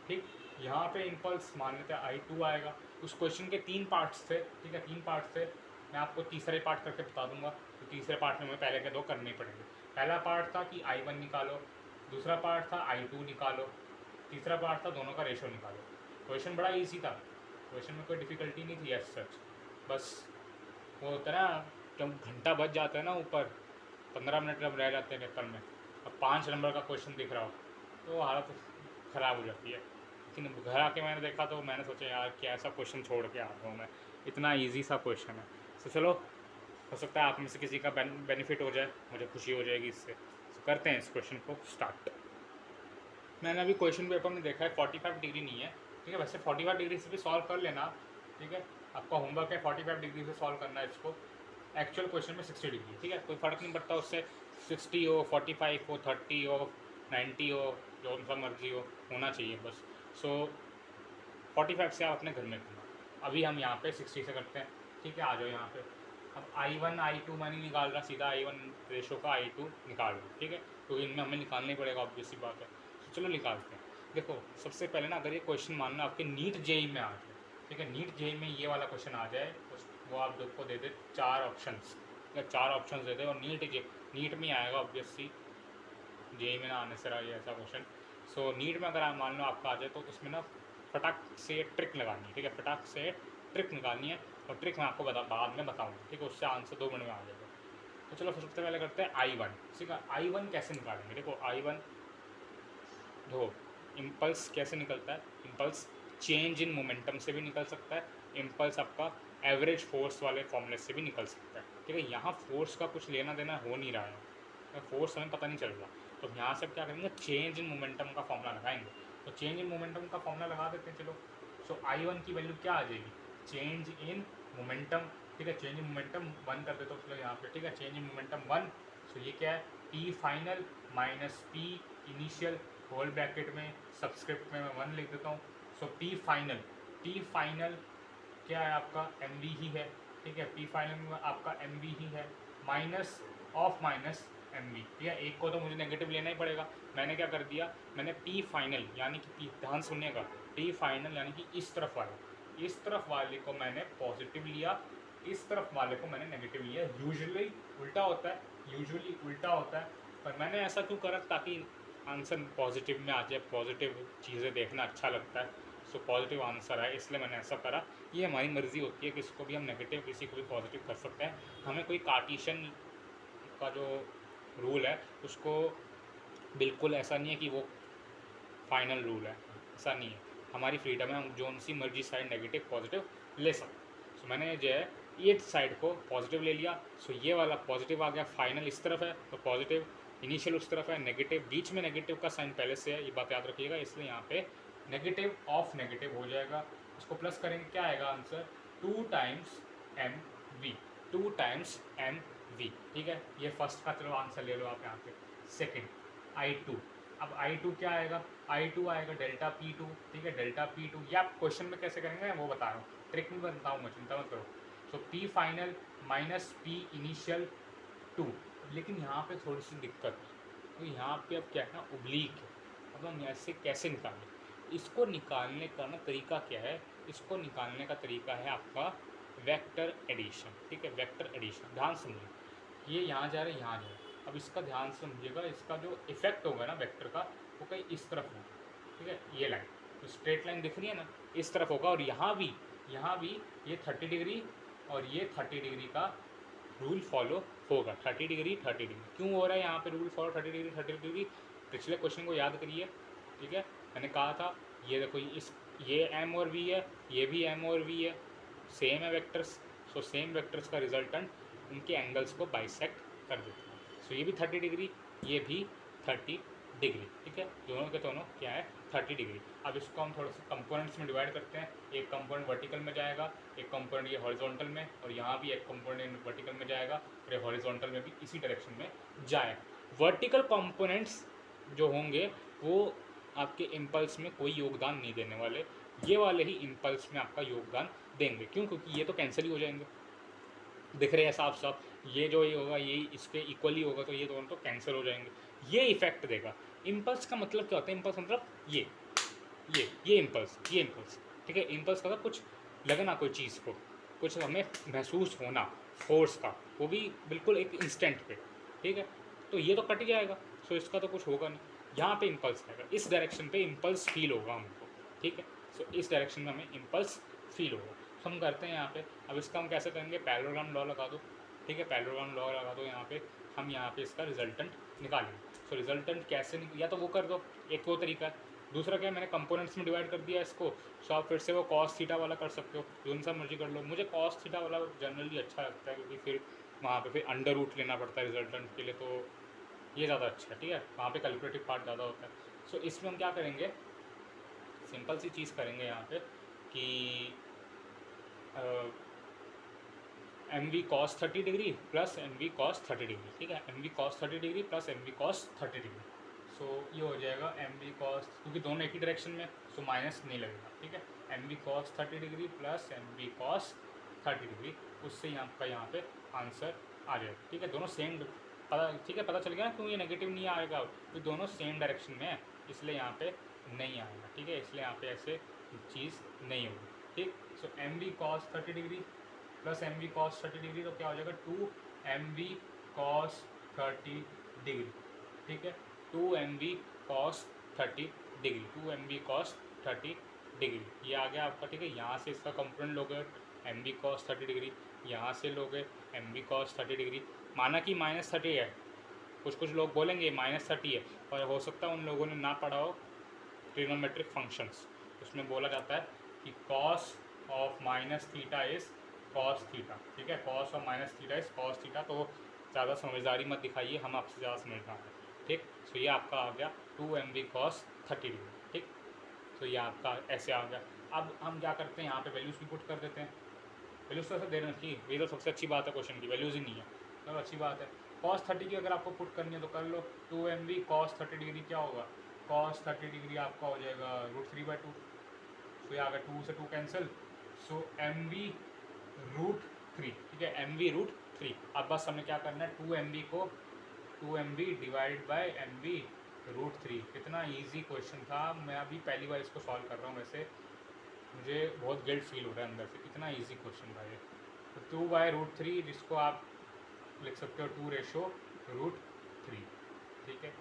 ठीक, यहाँ पे इम्पल्स मान लेते हैं I2 आएगा। उस क्वेश्चन के 3 पार्ट्स थे, ठीक है, 3 पार्ट्स थे, मैं आपको तीसरे पार्ट करके बता दूंगा, तो तीसरे पार्ट में हमें पहले के 2 करने ही पड़ेंगे। पहला पार्ट था कि I1 निकालो, दूसरा पार्ट था I2 निकालो, तीसरा पार्ट था दोनों का रेशो निकालो। क्वेश्चन बड़ा इजी था, क्वेश्चन में कोई डिफ़िकल्टी नहीं थी एज सच, बस वो होता है ना जब घंटा बच जाता है ना ऊपर, 15 मिनट जब रह जाते हैं पेपर में, अब 5 नंबर का क्वेश्चन दिख रहा हो तो हालत ख़राब हो जाती है। लेकिन घर आके मैंने देखा तो मैंने सोचा यार क्या ऐसा क्वेश्चन छोड़ के आता हूँ मैं, इतना ईजी सा क्वेश्चन है। तो चलो, हो सकता है आप में से किसी का बेनिफिट हो जाए, मुझे खुशी हो जाएगी इससे। तो करते हैं इस क्वेश्चन को स्टार्ट। मैंने अभी क्वेश्चन पेपर में देखा है 45 डिग्री नहीं है, ठीक है, वैसे 45 डिग्री से भी सॉल्व कर लेना, ठीक है, आपका होमवर्क है 45 डिग्री से सॉल्व करना है इसको। एक्चुअल क्वेश्चन में 60 डिग्री, ठीक है, कोई फ़र्क नहीं पड़ता उससे, 60 हो, 45 हो, 30 हो, 90 हो, जो सा मर्जी हो, होना चाहिए बस। सो 45 से आप अपने घर में करना। अभी हम यहाँ पे 60 से करते हैं, ठीक है, आ जाओ यहाँ पे। अब I1 I2 मैं नहीं निकाल रहा, सीधा I1 रेशो का I2 निकाल रहा हूँ, ठीक है, क्योंकि इनमें हमें निकालना ही पड़ेगा, ऑब्वियस सी बात है। तो चलो निकालते हैं। देखो सबसे पहले ना, अगर ये क्वेश्चन मानना आपके नीट जेई में आ जाए, ठीक है, नीट जेई में ये वाला क्वेश्चन आ जाए, वो आप को दे दे 4 ऑप्शंस, या 4 ऑप्शंस दे दे, और नीट में आएगा ऑब्वियसली, जेई में ना आने से रहा ये ऐसा क्वेश्चन। सो नीट में अगर आप मान लो आपका आ जाए, तो उसमें ना फटाक से ट्रिक लगानी है, ठीक है, फटाक से ट्रिक निकालनी है, और ट्रिक मैं आपको बाद में बताऊँगा, ठीक है, उससे आंसर 2 मिनट में आ जाएगा। तो चलो सबसे पहले करते हैं I1, ठीक है, I1 कैसे निकालेंगे, देखो I1 दो, इम्पल्स कैसे निकलता है, इम्पल्स चेंज इन मोमेंटम से भी निकल सकता है, इम्पल्स आपका एवरेज फोर्स वाले फॉर्मूले से भी निकल सकता है, ठीक है, यहाँ फोर्स का कुछ लेना देना हो नहीं रहा है, फोर्स हमें पता नहीं चल रहा, तो यहाँ से क्या करेंगे, चेंज इन मोमेंटम का फॉर्मूला लगाएंगे। तो चेंज इन मोमेंटम का फॉर्मूला लगा देते हैं, चलो। सो I1 की वैल्यू क्या आ जाएगी, चेंज इन मोमेंटम, ठीक है, चेंज इन मोमेंटम 1 कर देते हो चलो यहाँ पे, ठीक है, चेंज इन मोमेंटम 1। सो ये क्या है, P final minus P initial, whole bracket में सबस्क्रिप्ट में मैं 1 लिख देता हूँ। सो P फाइनल क्या है आपका MV ही है, ठीक है, P फाइनल में आपका MV ही है, माइनस ऑफ माइनस MV, ठीक है, एक को तो मुझे नेगेटिव लेना ही पड़ेगा। मैंने क्या कर दिया, मैंने P फाइनल यानी कि P, ध्यान सुनिएगा, P फाइनल यानी कि इस तरफ वाले को मैंने पॉजिटिव लिया, इस तरफ वाले को मैंने नेगेटिव लिया। यूजुअली उल्टा होता है, पर मैंने ऐसा क्यों करा, ताकि आंसर पॉजिटिव में आ जाए, पॉजिटिव चीज़ें देखना अच्छा लगता है, सो पॉजिटिव आंसर है, इसलिए मैंने ऐसा करा। ये हमारी मर्ज़ी होती है, किसी को भी हम नेगेटिव किसी को भी पॉजिटिव कर सकते हैं, हमें कोई कार्टेशियन का जो रूल है उसको बिल्कुल ऐसा नहीं है कि वो फाइनल रूल है, ऐसा नहीं है, हमारी फ्रीडम है, हम जो सी मर्जी साइड नेगेटिव पॉजिटिव ले सकते। सो मैंने जो है ये साइड को पॉजिटिव ले लिया, सो ये वाला पॉजिटिव आ गया, फाइनल इस तरफ है तो पॉजिटिव, इनिशियल उस तरफ है, नेगेटिव बीच में, नेगेटिव का साइन पहले से है, ये बात याद रखिएगा, इसलिए यहाँ पे नेगेटिव ऑफ नेगेटिव हो जाएगा। उसको प्लस करेंगे, क्या आएगा आंसर, 2 टाइम्स MV, ठीक है, ये फर्स्ट का चलो आंसर ले लो आप यहाँ पे। सेकेंड I2, अब I2 क्या आएगा, I2 आएगा डेल्टा P2, ठीक है, डेल्टा P2, ये आप क्वेश्चन में कैसे करेंगे वो बता रहा हूँ, ट्रिक में बताऊँ मैं, चिंता मत करो। सो P final minus P initial 2, लेकिन यहाँ पे थोड़ी सी दिक्कत, तो यहाँ पे अब क्या है ना, ओब्लीक है, अब हम ऐसे कैसे निकालें, इसको निकालने का ना तरीका क्या है, इसको निकालने का तरीका है आपका वेक्टर एडिशन, ठीक है, वेक्टर एडिशन, ध्यान समझिए, ये यहाँ जा रहा है, यहाँ जा रहा है, अब इसका ध्यान समझिएगा, इसका जो इफेक्ट होगा ना वेक्टर का, वो कहीं इस तरफ होगा, ठीक है, ये लाइन तो स्ट्रेट लाइन दिख रही है ना, इस तरफ होगा, और यहाँ भी ये 30 डिग्री और ये 30 डिग्री का रूल फॉलो होगा, 30 डिग्री क्यों हो रहा है यहाँ पे रूल फॉलो 30 डिग्री, पिछले क्वेश्चन को याद करिए, ठीक है, मैंने कहा था ये देखो ये एम और वी है, ये भी एम और वी है, सेम है वेक्टर्स। सो सेम वेक्टर्स का रिजल्टेंट उनके एंगल्स को बाइसेक्ट कर देता है। सो ये भी 30 डिग्री, ये भी 30 डिग्री, ठीक है, दोनों के दोनों क्या है 30 डिग्री। अब इसको हम थोड़ा सा कंपोनेंट्स में डिवाइड करते हैं। एक कंपोनेंट वर्टिकल में जाएगा, एक कंपोनेंट ये हॉरिजॉन्टल में, और यहाँ भी एक कंपोनेंट वर्टिकल में जाएगा और ये हॉरिजॉन्टल में भी इसी डायरेक्शन में जाएगा। वर्टिकल कंपोनेंट्स जो होंगे वो आपके इम्पल्स में कोई योगदान नहीं देने वाले, ये वाले ही इम्पल्स में आपका योगदान देंगे। क्यों? क्योंकि ये तो कैंसिल ही हो जाएंगे, दिख रहे हैं साफ साफ, ये होगा ये इसके इक्वली होगा, तो ये दोनों तो कैंसिल हो जाएंगे। ये इफेक्ट देगा। इम्पल्स का मतलब क्या होता है? इम्पल्स मतलब ये इम्पल्स, ठीक है। इम्पल्स का मतलब कुछ लगना, कोई चीज़ को कुछ हमें महसूस होना, फोर्स का, वो भी बिल्कुल एक इंस्टेंट पे, ठीक है। तो ये तो कट ही जाएगा, सो इसका तो कुछ होगा नहीं। यहाँ पे इम्पल्स आएगा, इस डायरेक्शन पे इम्पल्स फील होगा हमको, ठीक है। सो इस डायरेक्शन में हमें इम्पल्स फील होगा। तो हम करते हैं यहाँ पे, अब इसका हम कैसे करेंगे? पैरेललोग्राम लॉ लगा दो, ठीक है, पैरेललोग्राम लॉ लगा दो यहाँ पे। हम यहाँ पे इसका रिजल्टेंट निकालेंगे। सो रिजल्टेंट कैसे या तो वो कर दो, एक वो तरीका है। दूसरा क्या है, मैंने कंपोनेंट्स में डिवाइड कर दिया इसको, सो आप फिर से वो कॉस थीटा वाला कर सकते हो, जो सा मर्जी कर लो। मुझे कॉस थीटा वाला जनरली अच्छा लगता है, क्योंकि फिर वहाँ पे फिर अंडर रूट लेना पड़ता है रिजल्टेंट के लिए, तो ये ज़्यादा अच्छा है, ठीक है। वहाँ पे कैलकुलेटिव पार्ट ज़्यादा होता है। सो इसमें हम क्या करेंगे, सिंपल सी चीज़ करेंगे यहाँ पे कि M V cos 30 degree plus M V cos 30 degree, ठीक है। M V cos 30 degree plus M V cos 30 degree. So ये हो जाएगा एम वी कॉस, क्योंकि दोनों एक ही डायरेक्शन में, सो माइनस नहीं लगेगा, ठीक है। M V cos 30 degree plus M V cos 30 degree, उससे आपका यहाँ पे आंसर आ जाएगा, ठीक है। दोनों सेम पता, ठीक है, पता चल गया ना क्यों ये नेगेटिव नहीं आएगा, तो दोनों सेम डायरेक्शन में है, इसलिए यहाँ पे नहीं आएगा, ठीक है। इसलिए यहाँ पे ऐसे चीज़ नहीं होगी, ठीक। So M V cos 30 degree plus M V cos 30 degree, तो क्या हो जाएगा 2 एम वी कॉस 30 डिग्री, ठीक है। 2 M V cos 30 degree, 2 M V cos 30 degree, ये आ गया आपका, ठीक है। यहाँ से इसका कंपोनेंट लोगे एम वी कॉस 30 डिग्री, यहाँ से लोगे एम वी कॉस 30 डिग्री। माना कि -30 है, कुछ लोग बोलेंगे -30 है, पर हो सकता है उन लोगों ने ना पढ़ा हो ट्रिग्नोमेट्रिक फंक्शंस। उसमें बोला जाता है कि cos of minus theta is cos theta, ठीक है। Cos of minus theta is cos theta. तो ज़्यादा समझदारी मत दिखाइए, हम आपसे ज़्यादा समझदार हैं, ठीक। सो ये आपका आ गया 2 एम वी कॉस 30 डिग्री, ठीक। तो ये आपका ऐसे आ गया। अब हम क्या करते हैं, यहाँ पे वैल्यूज़ भी पुट कर देते हैं। वैल्यूज़ तो ऐसे देना चाहिए, ये तो सबसे अच्छी बात है क्वेश्चन की, वैल्यूज़ ही नहीं है, चलो अच्छी बात है। कॉस 30 की अगर आपको पुट करनी है तो कर लो। 2 एम वी कॉस 30 डिग्री क्या होगा, कॉस 30 डिग्री आपका हो जाएगा √3/2। सो ये आ गया, 2 से 2 कैंसिल, सो एम वी √3, ठीक है, एम वी √3। अब बस हमें क्या करना है, 2 एम वी को 2 M V divide by M V √3। कितना ईजी क्वेश्चन था, मैं अभी पहली बार इसको सॉल्व कर रहा हूँ, वैसे मुझे बहुत गिल्ट फील हो रहा है अंदर से, कितना ईजी क्वेश्चन था ये। तो 2/√3, जिसको आप लिख सकते हो 2/√3, ठीक है,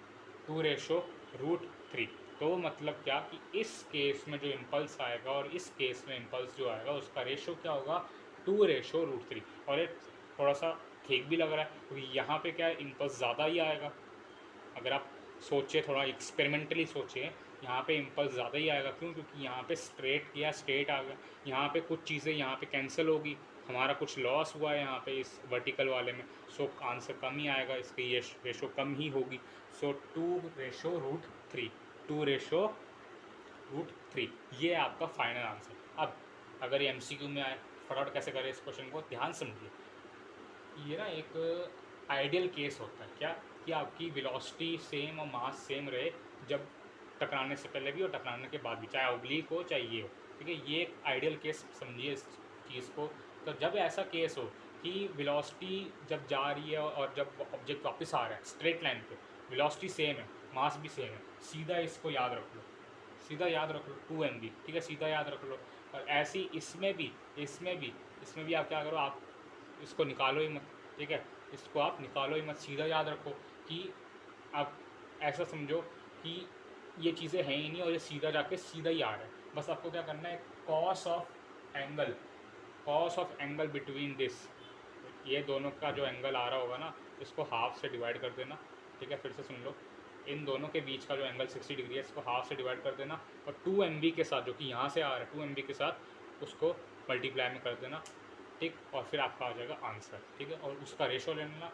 2/√3। तो मतलब क्या कि इस केस में जो इम्पल्स आएगा और इस केस में इम्पल्स जो आएगा उसका रेशो क्या होगा, 2/√3। और ये थोड़ा सा ठीक भी लग रहा है, क्योंकि यहाँ पे क्या है, इम्पल्स ज़्यादा ही आएगा। अगर आप सोचिए, थोड़ा एक्सपेरिमेंटली सोचिए, यहाँ पे इम्पल्स ज़्यादा ही आएगा। क्यों? क्योंकि यहाँ पे स्ट्रेट आ गया, यहाँ पे कुछ चीज़ें यहाँ पे कैंसिल होगी, हमारा कुछ लॉस हुआ है यहाँ पे इस वर्टिकल वाले में, सो आंसर कम ही आएगा, इसकी ये रेशो कम ही होगी। सो 2/√3, 2/√3, ये आपका फाइनल आंसर। अब अगर ये MCQ में आए, फटाफट कैसे करें इस क्वेश्चन को, ध्यान समझिए। ये ना एक आइडियल केस होता है क्या, कि आपकी वेलोसिटी सेम और मास सेम रहे, जब टकराने से पहले भी और टकराने के बाद भी, चाहे ऑब्लिक हो चाहे ये हो, ठीक है। ये एक आइडियल केस समझिए इस चीज़ को। तो जब ऐसा केस हो कि वेलोसिटी जब जा रही है और जब ऑब्जेक्ट वापस आ रहा है स्ट्रेट लाइन पे, वेलोसिटी सेम है, मास भी सेम है, सीधा इसको याद रख लो, सीधा याद रख लो 2 mv, ठीक है, सीधा याद रख लो। और ऐसी इसमें भी आप क्या करो, आप इसको निकालो ही मत, ठीक है, इसको आप निकालो ही मत, सीधा याद रखो कि आप ऐसा समझो कि ये चीज़ें हैं ही नहीं और ये सीधा जाके सीधा ही आ रहा है। बस आपको क्या करना है, cos of angle between this, ये दोनों का जो एंगल आ रहा होगा ना, इसको हाफ से डिवाइड कर देना, ठीक है। फिर से सुन लो, इन दोनों के बीच का जो एंगल 60 डिग्री है इसको हाफ से डिवाइड कर देना और 2 MV के साथ, जो कि यहाँ से आ रहा है 2 MV के साथ, उसको मल्टीप्लाई में कर देना, ठीक। और फिर आपका आ जाएगा आंसर, ठीक है। और उसका रेशो ले लेना,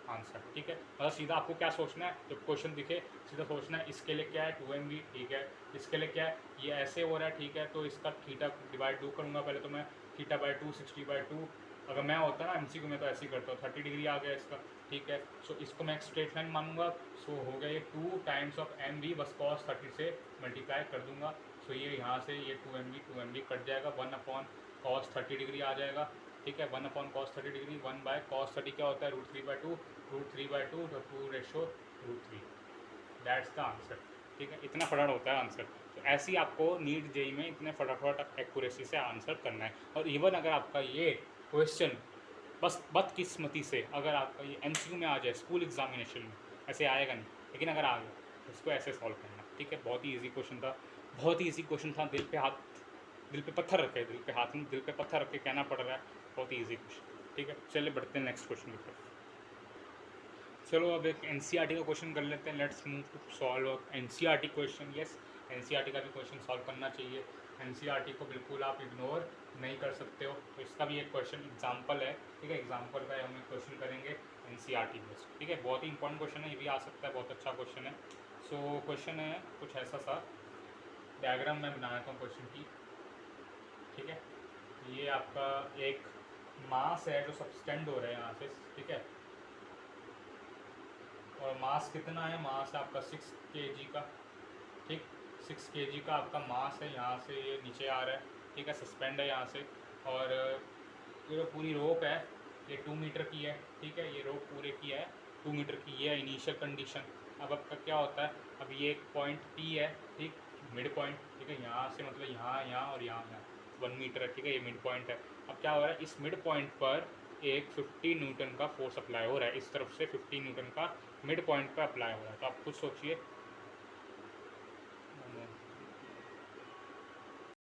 आंसर, ठीक है। मतलब सीधा आपको क्या सोचना है, जब क्वेश्चन दिखे सीधा सोचना है इसके लिए क्या है 2 MV, ठीक है। इसके लिए क्या है, ये ऐसे हो रहा है, ठीक है। तो इसका थीटा डिवाइड 2 करूँगा पहले, तो मैं थीटा बाई 2 60/2, अगर मैं होता ना MCQ में तो ऐसे ही करता हूँ, 30 डिग्री आ गया इसका, ठीक है। सो इसको मैं एक स्ट्रेट लाइन मानूंगा। सो हो गया ये 2 टाइम्स ऑफ MV बस cos 30 से मल्टीप्लाई कर दूंगा। सो ये यहाँ से ये 2 MV कट जाएगा, 1/cos 30 डिग्री आ जाएगा, ठीक है। 1/cos 30 डिग्री, 1/cos 30 क्या होता है, √3/2, √3/2 तो 2/√3, दैट्स द आंसर, ठीक है। इतना फटाफट होता है आंसर। तो ऐसे ही आपको नीट जेई में इतने फटाफट एक्यूरेसी से आंसर करना है। और इवन अगर आपका ये क्वेश्चन बस बदकिस्मती से अगर आपका ये MCQ में आ जाए स्कूल एग्जामिनेशन में, ऐसे आएगा नहीं, लेकिन अगर आ गया तो इसको ऐसे सॉल्व करना, ठीक है। बहुत ही ईजी क्वेश्चन था, बहुत ही ईजी क्वेश्चन था। दिल पे पत्थर रखे, दिल पे पत्थर रख के कहना पड़ रहा है, बहुत ही ईजी क्वेश्चन, ठीक है। चलिए बढ़ते हैं नेक्स्ट क्वेश्चन की तरफ। चलो अब एक NCERT का क्वेश्चन कर लेते हैं। Let's move to solve NCERT question. Yes, NCERT का भी क्वेश्चन सॉल्व करना चाहिए। NCERT को बिल्कुल आप इग्नोर नहीं कर सकते हो। तो इसका भी एक क्वेश्चन एग्जाम्पल है, ठीक है। एग्जाम्पल का हम एक क्वेश्चन करेंगे NCERT में, ठीक है। बहुत ही इंपॉर्टेंट क्वेश्चन है, ये भी आ सकता है, बहुत अच्छा क्वेश्चन है। सो क्वेश्चन है कुछ ऐसा सा, डायग्राम मैं बना देता हूँ क्वेश्चन की, ठीक है। ये आपका एक मास है जो सब्सटेंड हो रहा है यहाँ से, ठीक है। और मास कितना है, मास है आपका 6 kg का, ठीक। 6 kg का आपका मास है, यहाँ से ये नीचे आ रहा है, ठीक है, सस्पेंड है यहाँ से। और ये जो पूरी रोप है ये 2 मीटर की है, ठीक है। ये रोप पूरे की है 2 मीटर की, ये है इनिशियल कंडीशन। अब आपका क्या होता है, अब ये एक पॉइंट P है, ठीक, मिड पॉइंट, ठीक है। यहाँ से मतलब यहाँ यहाँ और यहाँ 1 मीटर है, ठीक है, ये मिड पॉइंट है। अब क्या हो रहा है, इस मिड पॉइंट पर एक 50 न्यूटन का फोर्स अप्लाई हो रहा है, इस तरफ से 50 न्यूटन का मिड पॉइंट पर अप्लाई हो रहा है। तो आप खुद सोचिए